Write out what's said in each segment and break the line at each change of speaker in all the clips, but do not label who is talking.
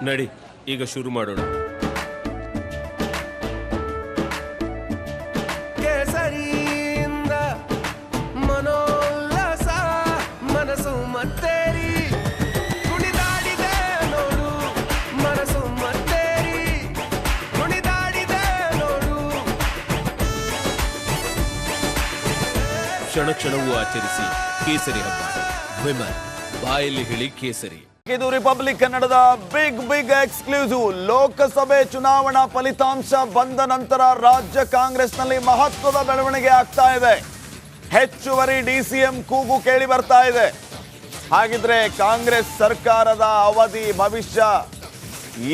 ನಡಿ ಈಗ ಶುರು ಮಾಡೋಣ. ಕೇಸರಿಯಿಂದ ಮನೋಲ್ಲಾಸ ಮನಸ್ಸು ಮತ್ತೇರಿ ಕುಣಿದಾಡಿದೆ ನೋಡು, ಮನಸ್ಸು ಮತ್ತೇರಿ ಕುಣಿದಾಡಿದೆ ನೋಡು. ಕ್ಷಣ ಕ್ಷಣವೂ ಆಚರಿಸಿ ಕೇಸರಿ ಹಬ್ಬ. ವಿಮಲ್ ಬಾಯಲ್ಲಿ ಹೇಳಿ ಕೇಸರಿ.
ಇದು ರಿಪಬ್ಲಿಕ್ ಕನ್ನಡದ ಬಿಗ್ ಎಕ್ಸ್ಕ್ಲೂಸಿವ್. ಲೋಕಸಭೆ ಚುನಾವಣಾ ಫಲಿತಾಂಶ ಬಂದ ನಂತರ ರಾಜ್ಯ ಕಾಂಗ್ರೆಸ್ನಲ್ಲಿ ಮಹತ್ವದ ಬೆಳವಣಿಗೆ ಆಗ್ತಾ ಇದೆ. ಹೆಚ್ಚುವರಿ ಡಿಸಿಎಂ ಕೂಗು ಕೇಳಿ ಬರ್ತಾ ಇದೆ. ಹಾಗಿದ್ರೆ ಕಾಂಗ್ರೆಸ್ ಸರ್ಕಾರದ ಅವಧಿ ಭವಿಷ್ಯ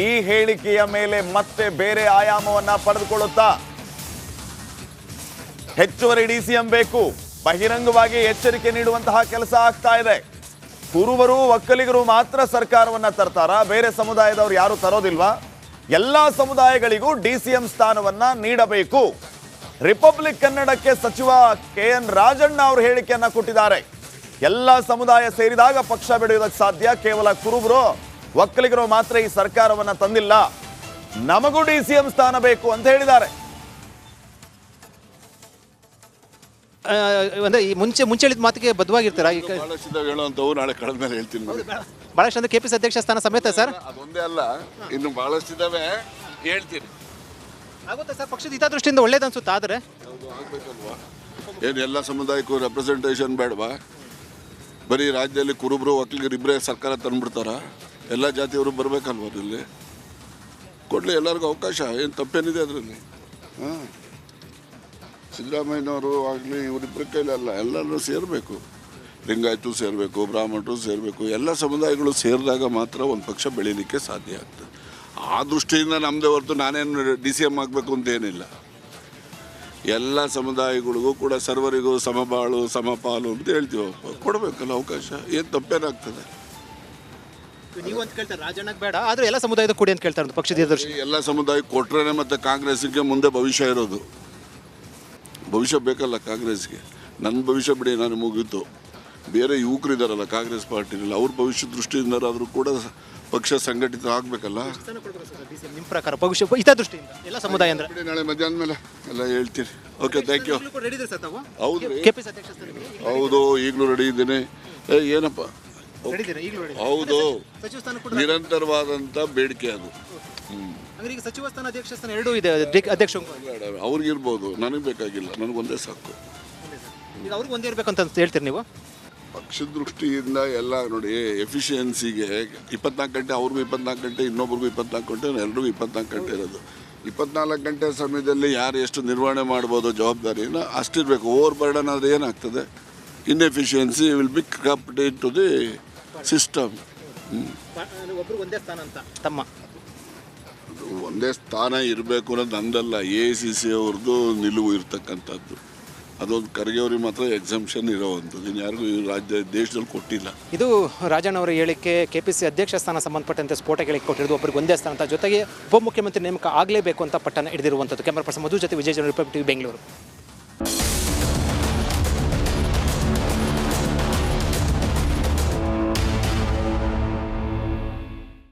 ಈ ಹೇಳಿಕೆಯ ಮೇಲೆ ಮತ್ತೆ ಬೇರೆ ಆಯಾಮವನ್ನ ಪಡೆದುಕೊಳ್ಳುತ್ತಾ? ಹೆಚ್ಚುವರಿ ಡಿಸಿಎಂ ಬೇಕು, ಬಹಿರಂಗವಾಗಿ ಎಚ್ಚರಿಕೆ ನೀಡುವಂತಹ ಕೆಲಸ ಆಗ್ತಾ ಇದೆ. ಕುರುಬರು ಒಕ್ಕಲಿಗರು ಮಾತ್ರ ಸರ್ಕಾರವನ್ನ ತರ್ತಾರ? ಬೇರೆ ಸಮುದಾಯದವರು ಯಾರು ತರೋದಿಲ್ವಾ? ಎಲ್ಲಾ ಸಮುದಾಯಗಳಿಗೂ ಡಿಸಿಎಂ ಸ್ಥಾನವನ್ನ ನೀಡಬೇಕು. ರಿಪಬ್ಲಿಕ್ ಕನ್ನಡಕ್ಕೆ ಸಚಿವ KN ರಾಜಣ್ಣ ಅವರು ಹೇಳಿಕೆಯನ್ನ ಕೊಟ್ಟಿದ್ದಾರೆ. ಎಲ್ಲ ಸಮುದಾಯ ಸೇರಿದಾಗ ಪಕ್ಷ ಬೆಳೆಯುವುದಕ್ಕೆ ಸಾಧ್ಯ, ಕೇವಲ ಕುರುಬರು ಒಕ್ಕಲಿಗರು ಮಾತ್ರ ಈ ಸರ್ಕಾರವನ್ನ ತಂದಿಲ್ಲ, ನಮಗೂ ಡಿಸಿಎಂ ಸ್ಥಾನ ಬೇಕು ಅಂತ ಹೇಳಿದ್ದಾರೆ.
ಅಂದ್ರೆ ಈ ಮುಂಚೆ ಹೇಳಿದ ಮಾತಿಗೆ ಬದ್ಧವಾಗಿರ್ತೀರಾ?
ಬಹಳಷ್ಟು ಹೇಳುವಂತವು ನಾಳೆ ಕಳೆದ ಮೇಲೆ ಹೇಳ್ತೀನಿ.
ಬಹಳಷ್ಟು ಅಂದ್ರೆ KPC ಅಧ್ಯಕ್ಷ ಸ್ಥಾನ ಸಮೇತ ಸರ್?
ಅದೊಂದೇ ಅಲ್ಲ, ಇನ್ನು ಬಹಳಷ್ಟು ಇದಾವೆ, ಹೇಳ್ತೀನಿ.
ಆಗುತ್ತೆ ಸರ್, ಪಕ್ಷದ ಹಿತದೃಷ್ಟಿಯಿಂದ ಒಳ್ಳೇದು ಅನ್ಸುತ್ತೆ. ಆದರೆ
ಆಗ್ಬೇಕಲ್ವಾ? ಏನು ಎಲ್ಲ ಸಮುದಾಯಕ್ಕೂ ರೆಪ್ರೆಸೆಂಟೇಷನ್ ಬೇಡವಾ? ಬರೀ ರಾಜ್ಯದಲ್ಲಿ ಕುರುಬರು ಒಕ್ಕಲಿಗರು ಇಬ್ಬರೇ ಸರ್ಕಾರ ತಂದ್ಬಿಡ್ತಾರ? ಎಲ್ಲ ಜಾತಿಯವರು ಬರಬೇಕಲ್ವ ಇಲ್ಲಿ? ಕೊಡಲಿ ಎಲ್ಲರಿಗೂ ಅವಕಾಶ, ಏನು ತಪ್ಪೇನಿದೆ ಅದರಲ್ಲಿ? ಹಾಂ, ಸಿದ್ದರಾಮಯ್ಯನವರು ಆಗಲಿ ಇವರಿಬ್ಬರ ಕೈಲಲ್ಲ, ಎಲ್ಲರೂ ಸೇರಬೇಕು. ಲಿಂಗಾಯತು ಸೇರಬೇಕು, ಬ್ರಾಹ್ಮಣರು ಸೇರಬೇಕು, ಎಲ್ಲ ಸಮುದಾಯಗಳು ಸೇರಿದಾಗ ಮಾತ್ರ ಒಂದು ಪಕ್ಷ ಬೆಳೀಲಿಕ್ಕೆ ಸಾಧ್ಯ ಆಗ್ತದೆ. ಆ ದೃಷ್ಟಿಯಿಂದ ನಮ್ಮದೇ ಹೊರತು ನಾನೇನು DCM ಆಗಬೇಕು ಅಂತ ಏನಿಲ್ಲ. ಎಲ್ಲ ಸಮುದಾಯಗಳಿಗೂ ಕೂಡ ಸರ್ವರಿಗೂ ಸಮಬಾಳು ಸಮಪಾಲು ಅಂತ ಹೇಳ್ತೀವಪ್ಪ, ಕೊಡಬೇಕಲ್ಲ ಅವಕಾಶ, ಏನು ತಪ್ಪೇನಾಗ್ತದೆ?
ನೀವು ಅಂತ ಕೇಳ್ತಾರೆ, ರಾಜಣ್ಣಗೆ ಬೇಡ ಆದರೆ ಎಲ್ಲ ಸಮುದಾಯದ ಕೊಡಿ ಅಂತ ಕೇಳ್ತಾರೆ ಪಕ್ಷದ ದೃಷ್ಟಿ.
ಎಲ್ಲ ಸಮುದಾಯಕ್ಕೆ ಕೊಟ್ಟರೆ ಮತ್ತು ಕಾಂಗ್ರೆಸ್ಗೆ ಮುಂದೆ ಭವಿಷ್ಯ ಇರೋದು. ಭವಿಷ್ಯ ಬೇಕಲ್ಲ ಕಾಂಗ್ರೆಸ್ಗೆ. ನನ್ನ ಭವಿಷ್ಯ ಬಿಡಿ, ನಾನು ಮುಗೀತು. ಬೇರೆ ಯುವಕರಿದ್ದಾರಲ್ಲ ಕಾಂಗ್ರೆಸ್ ಪಾರ್ಟಿನಲ್ಲಿ, ಅವ್ರ ಭವಿಷ್ಯ ದೃಷ್ಟಿಯಿಂದಾದ್ರೂ ಕೂಡ ಪಕ್ಷ ಸಂಘಟಿತ ಆಗಬೇಕಲ್ಲ.
ನಿಮ್ಮ ಪ್ರಕಾರ ಭವಿಷ್ಯ ಹಿತದೃಷ್ಟಿಯಿಂದ ಎಲ್ಲ ಸಮುದಾಯ ಅಂದರೆ
ನಾಳೆ ಮಧ್ಯಾಹ್ನ ಮೇಲೆ ಎಲ್ಲ ಹೇಳ್ತೀರಿ. Okay, thank you. ಹೌದು ಹೌದು, ಈಗಲೂ ರೆಡಿ ಇದ್ದೀನಿ. ಏನಪ್ಪ, ಹೌದು, ನಿರಂತರವಾದಂಥ ಬೇಡಿಕೆ ಅದು.
ಸಚಿವ ಸ್ಥಾನ ಅಧ್ಯಕ್ಷ ಸ್ಥಾನ ಎರಡೂ ಇದೆ. ಅಧ್ಯಕ್ಷ
ಅವ್ರಿಗಿರ್ಬೋದು, ನನಗೆ ಬೇಕಾಗಿಲ್ಲ, ನನಗೊಂದೇ ಸಾಕು.
ಅವ್ರಿಗೆ ಒಂದೇ ಇರಬೇಕಂತ ಹೇಳ್ತೀರಿ ನೀವು?
ಪಕ್ಷದ ದೃಷ್ಟಿಯಿಂದ ಎಲ್ಲ ನೋಡಿ, ಎಫಿಷಿಯನ್ಸಿಗೆ 24 ಗಂಟೆ, ಅವ್ರಿಗೂ 24 ಗಂಟೆ, ಇನ್ನೊಬ್ರಿಗೂ 24 ಗಂಟೆ, ಎಲ್ರಿಗೂ 24 ಗಂಟೆ ಇರೋದು. 24 ಗಂಟೆ ಸಮಯದಲ್ಲಿ ಯಾರು ಎಷ್ಟು ನಿರ್ವಹಣೆ ಮಾಡ್ಬೋದು ಜವಾಬ್ದಾರಿನ ಅಷ್ಟಿರಬೇಕು. ಓವರ್ ಬರ್ಡನ್ ಆದರೆ ಏನಾಗ್ತದೆ? Inefficiency will be compete to the system.
ಒಂದೇ ಸ್ಥಾನ ಅಂತ ತಮ್ಮ
ಒಂದೇ ಸ್ಥಾನ ಇರಬೇಕು ಅನ್ನೋದು ನಂದಲ್ಲ, AICC ಅವ್ರದ್ದು ನಿಲುವು ಇರ್ತಕ್ಕಂಥದ್ದು. ಅದೊಂದು ಖರ್ಗೆ ಅವ್ರಿಗೆ ಮಾತ್ರ ಎಕ್ಸಂಪ್ಷನ್ ಇರೋವಂಥದ್ದು, ಇನ್ನು ಯಾರಿಗೂ ಈ ದೇಶದಲ್ಲಿ ಕೊಟ್ಟಿಲ್ಲ.
ಇದು ರಾಜಣ್ಣ ಅವರ ಹೇಳಿಕೆ. KPC ಅಧ್ಯಕ್ಷ ಸ್ಥಾನ ಸಂಬಂಧಪಟ್ಟಂತೆ ಸ್ಫೋಟ ಹೇಳಿಕೆ ಕೊಟ್ಟಿರೋದು, ಒಬ್ಬರಿಗೆ ಒಂದೇ ಸ್ಥಾನ ಅಂತ, ಜೊತೆಗೆ ಉಪಮುಖ್ಯಮಂತ್ರಿ ನೇಮಕ ಆಗಲೇಬೇಕು ಅಂತ ಪಟ್ಟಣ ಹಿಡಿದಿರುವಂಥದ್ದು. ಕ್ಯಾಮರಾ ಪರ್ಸನ್ ಮಧು ಜೊತೆ ವಿಜಯ್ ಜನ, ರಿಪಬ್ಲಿಕ್ ಟಿವಿ, ಬೆಂಗಳೂರು.